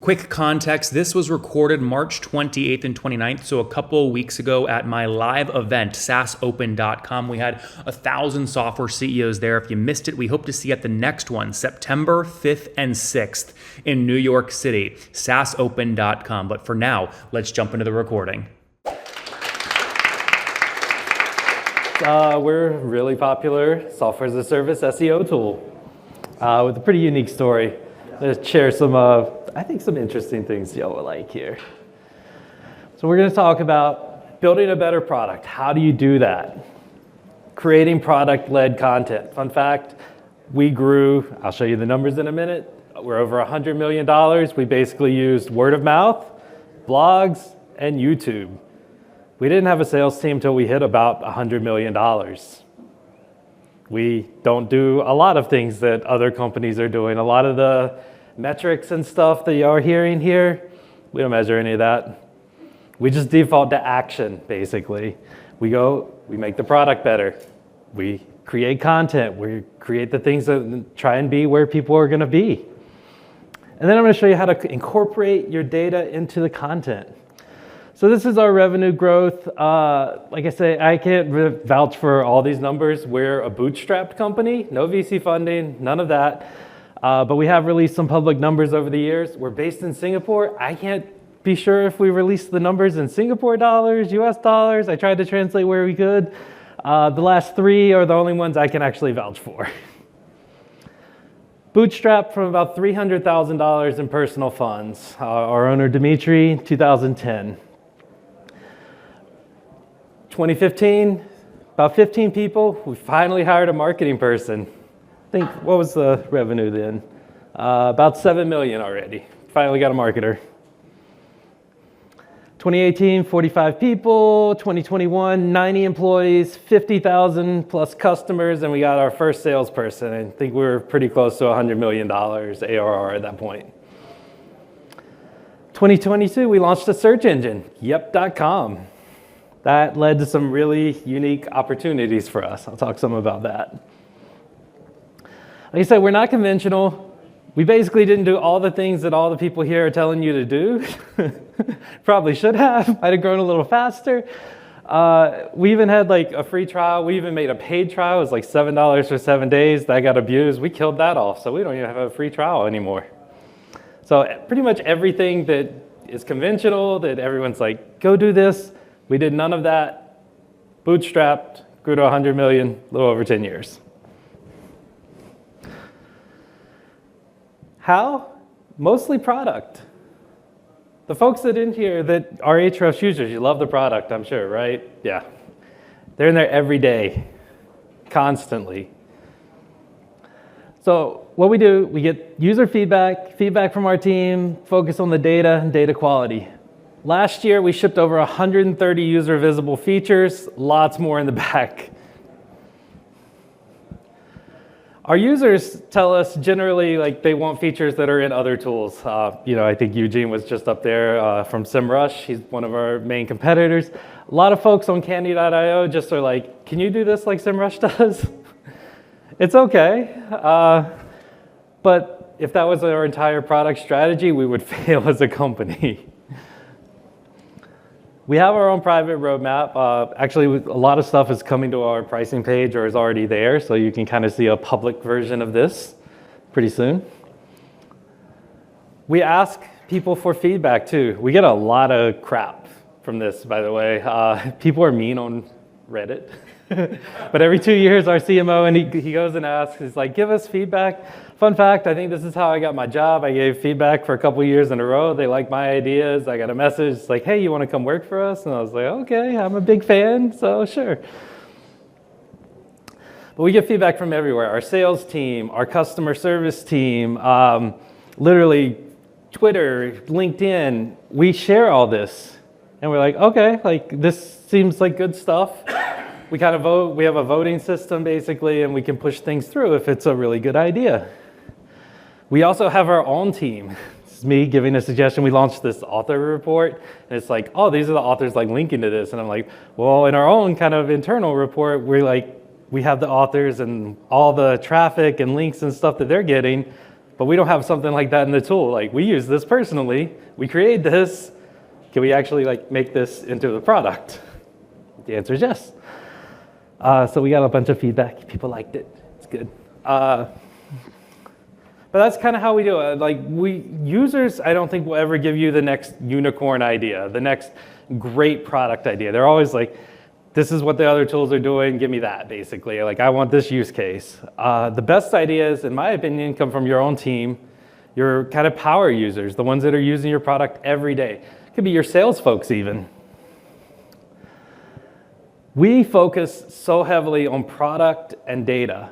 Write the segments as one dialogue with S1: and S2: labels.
S1: quick context, this was recorded March 28th and 29th, so a couple of weeks ago at my live event, saasopen.com. We had 1,000 software CEOs there. If you missed it, we hope to see you at the next one, September 5th and 6th in New York City, saasopen.com. But for now, let's jump into the recording.
S2: We're a really popular software as a service SEO tool with a pretty unique story. Let's share some, I think, some interesting things y'all will like here. So we're going to talk about building a better product. How do you do that? Creating product-led content. Fun fact, we grew, I'll show you the numbers in a minute. We're over $100 million. We basically used word of mouth, blogs, and YouTube. We didn't have a sales team until we hit about $100 million. We don't do a lot of things that other companies are doing. A lot of the metrics and stuff that you're hearing here, we don't measure any of that. We just default to action, basically. We go, we make the product better. We create content. We create the things that try and be where people are going to be. And then I'm going to show you how to incorporate your data into the content. So this is our revenue growth. Like I say, I can't vouch for all these numbers. We're a bootstrapped company, no VC funding, none of that. But we have released some public numbers over the years. We're based in Singapore. I can't be sure if we released the numbers in Singapore dollars, US dollars. I tried to translate where we could. The last three are the only ones I can actually vouch for. Bootstrapped from about $300,000 in personal funds. Our owner, Dimitri, 2010. 2015, about 15 people. We finally hired a marketing person. I think, what was the revenue then? About 7 million already. Finally got a marketer. 2018, 45 people. 2021, 90 employees, 50,000 plus customers, and we got our first salesperson. I think we were pretty close to $100 million ARR at that point. 2022, we launched a search engine, yep.com. That led to some really unique opportunities for us. I'll talk some about that. Like I said, we're not conventional. We basically didn't do all the things that all the people here are telling you to do. Probably should have. Might have grown a little faster. We even had like a free trial. We even made a paid trial. It was like $7 for 7 days. That got abused. We killed that off, so we don't even have a free trial anymore. So pretty much everything that is conventional, that everyone's like, go do this, we did none of that. Bootstrapped, grew to 100 million, a little over 10 years. How? Mostly product. The folks that in here that are aHrefs users, you love the product, I'm sure, right? Yeah. They're in there every day, constantly. So what we do, we get user feedback from our team, focus on the data and data quality. Last year, we shipped over 130 user visible features, lots more in the back. Our users tell us generally like they want features that are in other tools. I think Eugene was just up there from SEMrush. He's one of our main competitors. A lot of folks on Candy.io just are like, can you do this like SEMrush does? It's okay. But if that was our entire product strategy, we would fail as a company. We have our own private roadmap. Actually, a lot of stuff is coming to our pricing page or is already there, so you can kind of see a public version of this pretty soon. We ask people for feedback too. We get a lot of crap from this, by the way. People are mean on Reddit. But every 2 years, our CMO, and he goes and asks, he's like, give us feedback. Fun fact, I think this is how I got my job. I gave feedback for a couple years in a row. They liked my ideas. I got a message like, hey, you want to come work for us? And I was like, okay, I'm a big fan, so sure. But we get feedback from everywhere. Our sales team, our customer service team, literally Twitter, LinkedIn, we share all this. And we're like, okay, like this seems like good stuff. We kind of vote, we have a voting system basically, and we can push things through if it's a really good idea. We also have our own team. This is me giving a suggestion. We launched this author report, and it's like, oh, these are the authors like linking to this. And I'm like, well, in our own kind of internal report, we have the authors and all the traffic and links and stuff that they're getting. But we don't have something like that in the tool. Like, we use this personally. We create this. Can we actually like make this into the product? The answer is yes. So we got a bunch of feedback. People liked it. It's good. But that's kind of how we do it. Like, users, I don't think will ever give you the next unicorn idea, the next great product idea. They're always like, this is what the other tools are doing, give me that, basically. Like, I want this use case. The best ideas, in my opinion, come from your own team, your kind of power users, the ones that are using your product every day. It could be your sales folks even. We focus so heavily on product and data.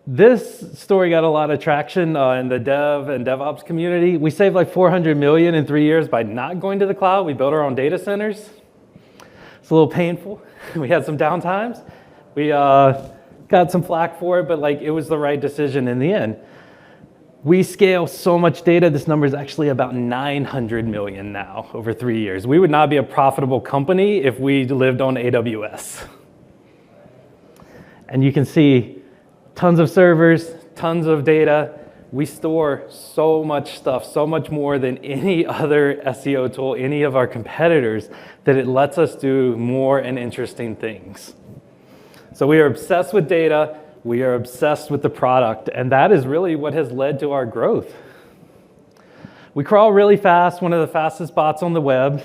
S2: This story got a lot of traction in the dev and DevOps community. We saved like $400 million in 3 years by not going to the cloud. We built our own data centers. It's a little painful. We had some downtimes. We got some flack for it, but like, it was the right decision in the end. We scale so much data. This number is actually about 900 million now over 3 years. We would not be a profitable company if we lived on AWS. And you can see tons of servers, tons of data. We store so much stuff, so much more than any other SEO tool, any of our competitors, that it lets us do more and interesting things. So we are obsessed with data, we are obsessed with the product, and that is really what has led to our growth. We crawl really fast, one of the fastest bots on the web.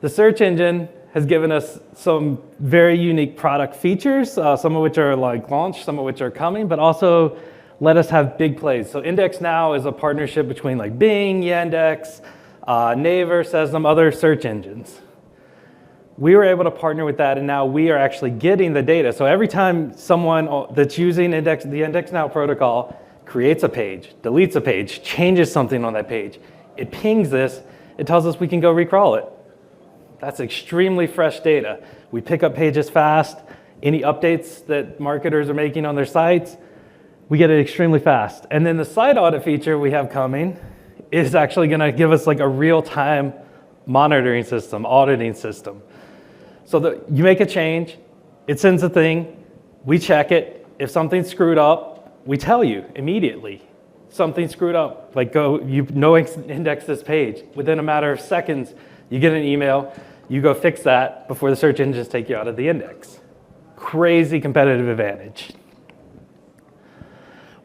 S2: The search engine has given us some very unique product features, some of which are like launched, some of which are coming, but also let us have big plays. So Index Now is a partnership between like Bing, Yandex, Naver, Sesame, other search engines. We were able to partner with that, and now we are actually getting the data. So every time someone that's using the Index Now protocol creates a page, deletes a page, changes something on that page, it pings this, it tells us we can go recrawl it. That's extremely fresh data. We pick up pages fast. Any updates that marketers are making on their sites, we get it extremely fast. And then the site audit feature we have coming is actually gonna give us like a real-time monitoring system, auditing system. So that you make a change, it sends a thing, we check it. If something's screwed up, we tell you immediately. Something screwed up, like index this page. Within a matter of seconds, you get an email, you go fix that before the search engines take you out of the index. Crazy competitive advantage.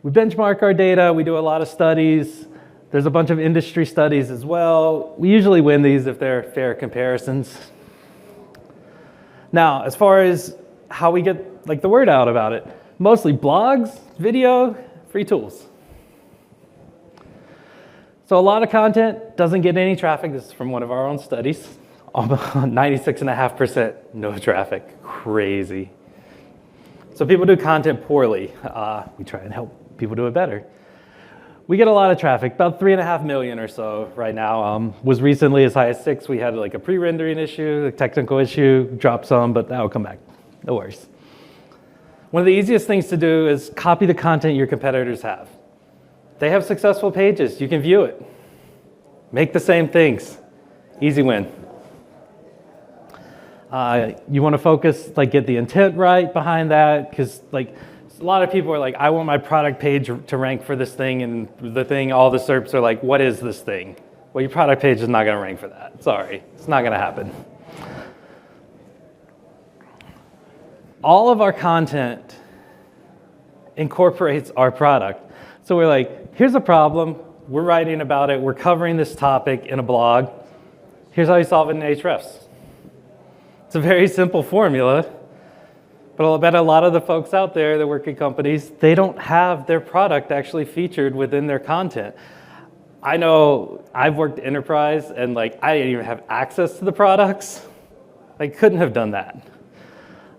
S2: We benchmark our data, we do a lot of studies. There's a bunch of industry studies as well. We usually win these if they're fair comparisons. Now, as far as how we get like the word out about it, mostly blogs, video, free tools. So a lot of content doesn't get any traffic. This is from one of our own studies. 96.5% no traffic, crazy. So people do content poorly. We try and help people do it better. We get a lot of traffic, about 3.5 million or so right now. Was recently as high as 6. We had like a pre-rendering issue, a technical issue, dropped some, but that'll come back, no worries. One of the easiest things to do is copy the content your competitors have. They have successful pages, you can view it. Make the same things, easy win. You want to focus, like get the intent right behind that, because like a lot of people are like, I want my product page to rank for this thing, and the thing, all the SERPs are like, what is this thing? Well, your product page is not going to rank for that. Sorry, it's not going to happen. All of our content incorporates our product. So we're like, here's a problem, we're writing about it, we're covering this topic in a blog. Here's how you solve it in aHref's. It's a very simple formula, but I bet a lot of the folks out there that work at companies, they don't have their product actually featured within their content. I know I've worked enterprise and like I didn't even have access to the products. I couldn't have done that.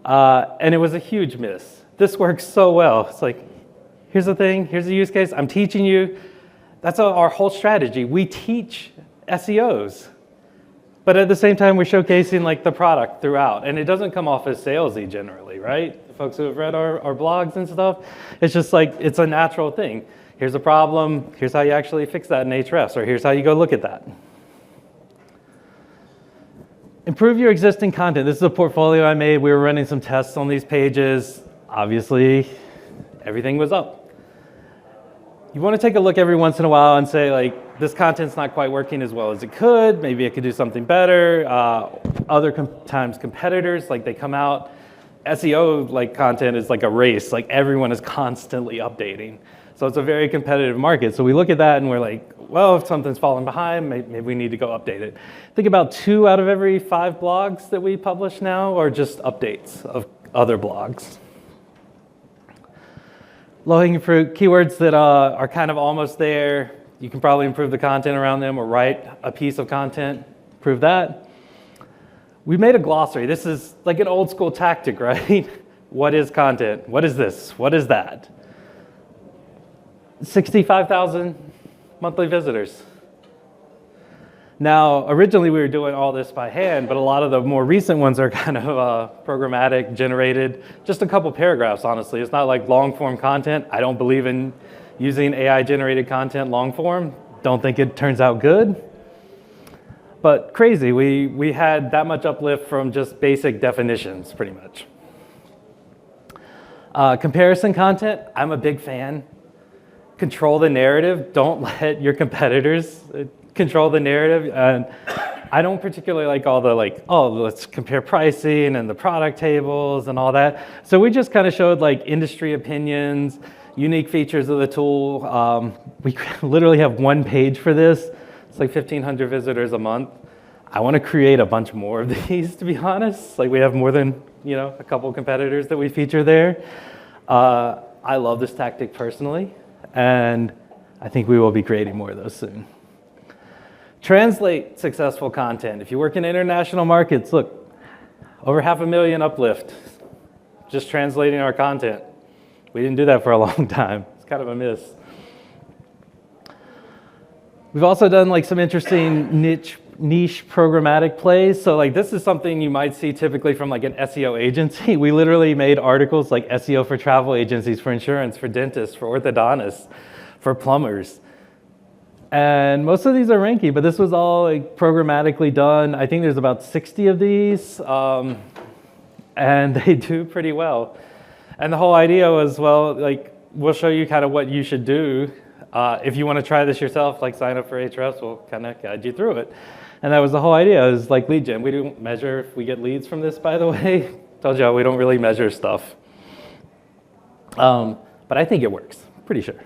S2: And it was a huge miss. This works so well. It's like, here's the thing, here's the use case, I'm teaching you. That's our whole strategy. We teach SEOs. But at the same time, we're showcasing like the product throughout. And it doesn't come off as salesy generally, right? The folks who have read our blogs and stuff, it's just like, it's a natural thing. Here's a problem, here's how you actually fix that in aHref's, or here's how you go look at that. Improve your existing content. This is a portfolio I made. We were running some tests on these pages. Obviously, everything was up. you want to take a look every once in a while and say, like, this content's not quite working as well as it could. Maybe it could do something better. Other times competitors, like, they come out. SEO like content is like a race. Like, everyone is constantly updating. So it's a very competitive market. So we look at that and we're like, well, if something's falling behind, maybe we need to go update it. I think about 2 out of every 5 blogs that we publish now are just updates of other blogs. Low-hanging fruit, keywords that are kind of almost there. You can probably improve the content around them or write a piece of content, prove that. We made a glossary. This is like an old school tactic, right? What is content? What is this? What is that? 65,000 monthly visitors. Now, originally we were doing all this by hand, but a lot of the more recent ones are kind of programmatic, generated. Just a couple paragraphs, honestly. It's not like long form content. I don't believe in using AI generated content long form. Don't think it turns out good. But crazy, we had that much uplift from just basic definitions, pretty much. Comparison content, I'm a big fan. Control the narrative. Don't let your competitors control the narrative. And I don't particularly like all the let's compare pricing and the product tables and all that. So we just kind of showed like industry opinions, unique features of the tool. We literally have 1 page for this. It's like 1,500 visitors a month. I want to create a bunch more of these, to be honest. Like, we have more than, a couple competitors that we feature there. I love this tactic personally, and I think we will be creating more of those soon. Translate successful content. If you work in international markets, look, over 500,000 uplift, just translating our content. We didn't do that for a long time. It's kind of a miss. We've also done like some interesting niche programmatic plays. So like, this is something you might see typically from like an SEO agency. We literally made articles like SEO for travel agencies, for insurance, for dentists, for orthodontists, for plumbers. And most of these are ranky, but this was all like programmatically done. I think there's about 60 of these, and they do pretty well. And the whole idea was, well, like, we'll show you kind of what you should do. If you want to try this yourself, like sign up for aHref's, we'll kind of guide you through it. And that was the whole idea, is like lead gen. We don't measure if we get leads from this, by the way. Told y'all we don't really measure stuff. But I think it works, pretty sure.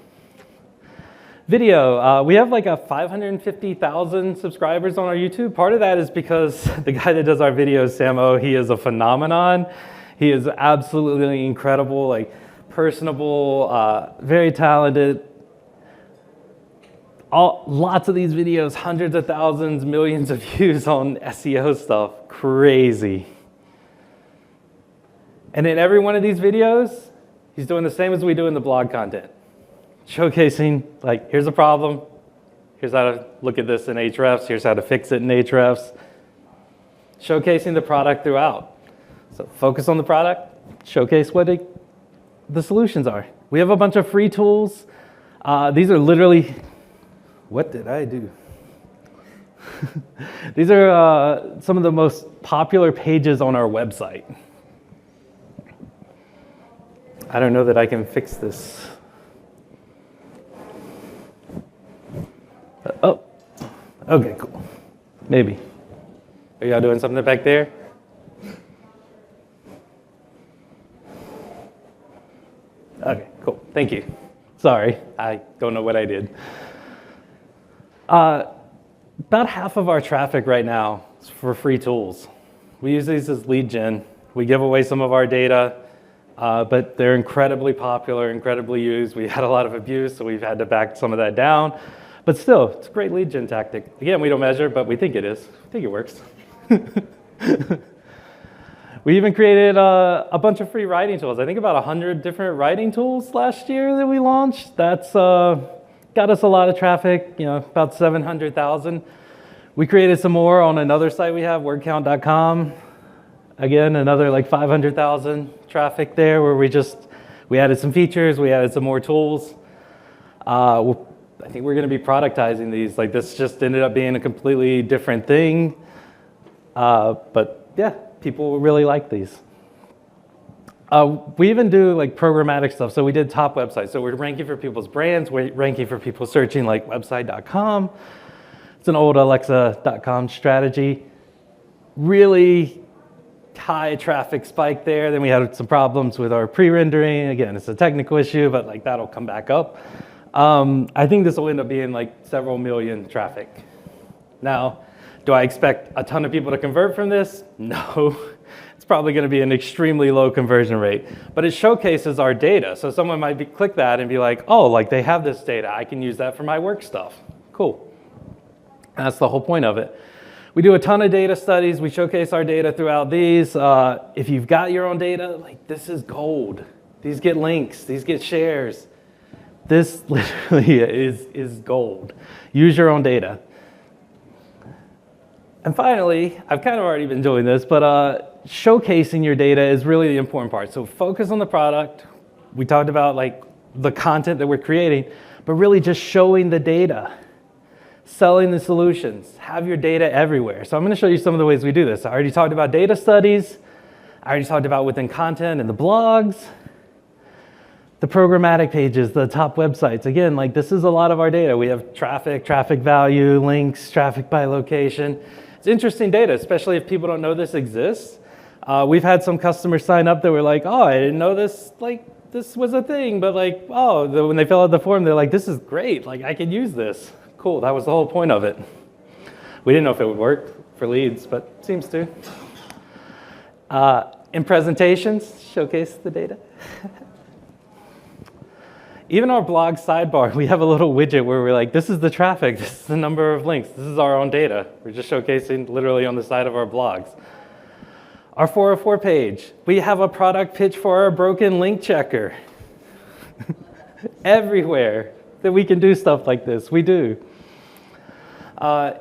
S2: Video, we have like 550,000 subscribers on our YouTube. Part of that is because the guy that does our videos, Samo, he is a phenomenon. He is absolutely incredible, like personable, very talented. Lots of these videos, hundreds of thousands, millions of views on SEO stuff. Crazy. And in every one of these videos, he's doing the same as we do in the blog content. Showcasing, like, here's a problem. Here's how to look at this in aHref's. Here's how to fix it in aHref's. Showcasing the product throughout. So focus on the product, showcase what the solutions are. We have a bunch of free tools. These are literally, what did I do? These are some of the most popular pages on our website. I don't know that I can fix this. Oh, okay, cool. Maybe. Are y'all doing something back there? Okay, cool. Thank you. Sorry, I don't know what I did. About half of our traffic right now is for free tools. We use these as lead gen. We give away some of our data, but they're incredibly popular, incredibly used. We had a lot of abuse, so we've had to back some of that down. But still, it's a great lead gen tactic. Again, we don't measure, but we think it is. I think it works. We even created a bunch of free writing tools. I think about 100 different writing tools last year that we launched. That's got us a lot of traffic, about 700,000. We created some more on another site we have, wordcount.com. Again, another like 500,000 traffic there, where we added some features, we added some more tools. I think we're going to be productizing these. Like, this just ended up being a completely different thing. But yeah, people really like these. We even do like programmatic stuff. So we did top websites. So we're ranking for people's brands. We're ranking for people searching like website.com. It's an old Alexa.com strategy. Really high traffic spike there. Then we had some problems with our pre-rendering. Again, it's a technical issue, but like that'll come back up. I think this will end up being like several million traffic. Now, do I expect a ton of people to convert from this? No. It's probably going to be an extremely low conversion rate, but it showcases our data. So someone might click that and be like, oh, like they have this data. I can use that for my work stuff. Cool. That's the whole point of it. We do a ton of data studies. We showcase our data throughout these. If you've got your own data, like this is gold. These get links. These get shares. This literally is gold. Use your own data. And finally, I've kind of already been doing this, but showcasing your data is really the important part. So focus on the product. We talked about like the content that we're creating, but really just showing the data, selling the solutions, have your data everywhere. So I'm going to show you some of the ways we do this. I already talked about data studies. I already talked about within content and the blogs, the programmatic pages, the top websites. Again, like this is a lot of our data. We have traffic value, links, traffic by location. It's interesting data, especially if people don't know this exists. We've had some customers sign up that were like, oh, I didn't know this, like this was a thing, but like, oh, when they fill out the form, they're like, this is great, like I can use this. Cool, that was the whole point of it. We didn't know if it would work for leads, but it seems to. In presentations, showcase the data. Even our blog sidebar, we have a little widget where we're like, this is the traffic, this is the number of links, this is our own data. We're just showcasing literally on the side of our blogs. Our 404 page, we have a product pitch for our broken link checker. Everywhere that we can do stuff like this, we do.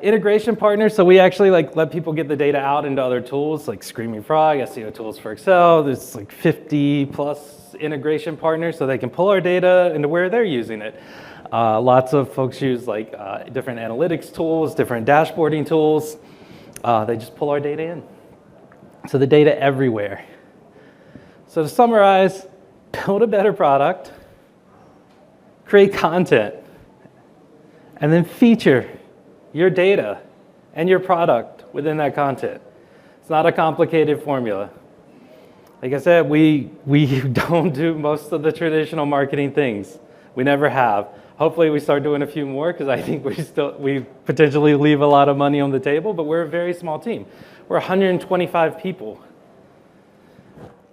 S2: Integration partners, so we actually like let people get the data out into other tools like Screaming Frog, SEO tools for Excel. There's like 50 plus integration partners so they can pull our data into where they're using it. Lots of folks use like different analytics tools, different dashboarding tools. They just pull our data in. So the data everywhere. So to summarize, build a better product, create content, and then feature your data and your product within that content. It's not a complicated formula. Like I said, we don't do most of the traditional marketing things. We never have. Hopefully we start doing a few more because I think we potentially leave a lot of money on the table, but we're a very small team. We're 125 people.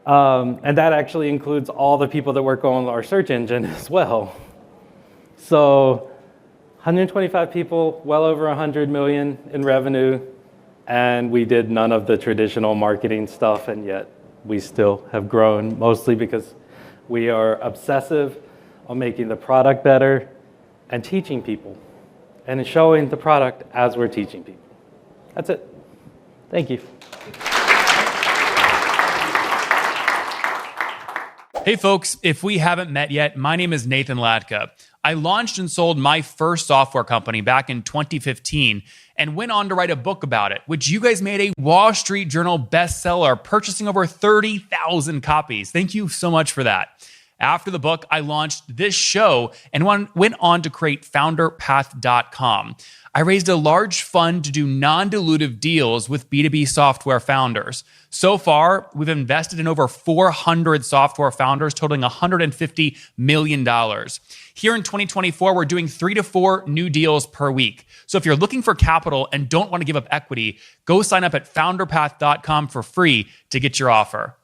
S2: And that actually includes all the people that work on our search engine as well. So 125 people, well over 100 million in revenue, and we did none of the traditional marketing stuff, and yet we still have grown, mostly because we are obsessive on making the product better and teaching people, and showing the product as we're teaching people. That's it. Thank you.
S1: Hey folks, if we haven't met yet, my name is Nathan Latka. I launched and sold my first software company back in 2015 and went on to write a book about it, which you guys made a Wall Street Journal bestseller, purchasing over 30,000 copies. Thank you so much for that. After the book, I launched this show and went on to create founderpath.com. I raised a large fund to do non-dilutive deals with B2B software founders. So far, we've invested in over 400 software founders, totaling $150 million. Here in 2024, we're doing 3 to 4 new deals per week. So if you're looking for capital and don't want to give up equity, go sign up at founderpath.com for free to get your offer.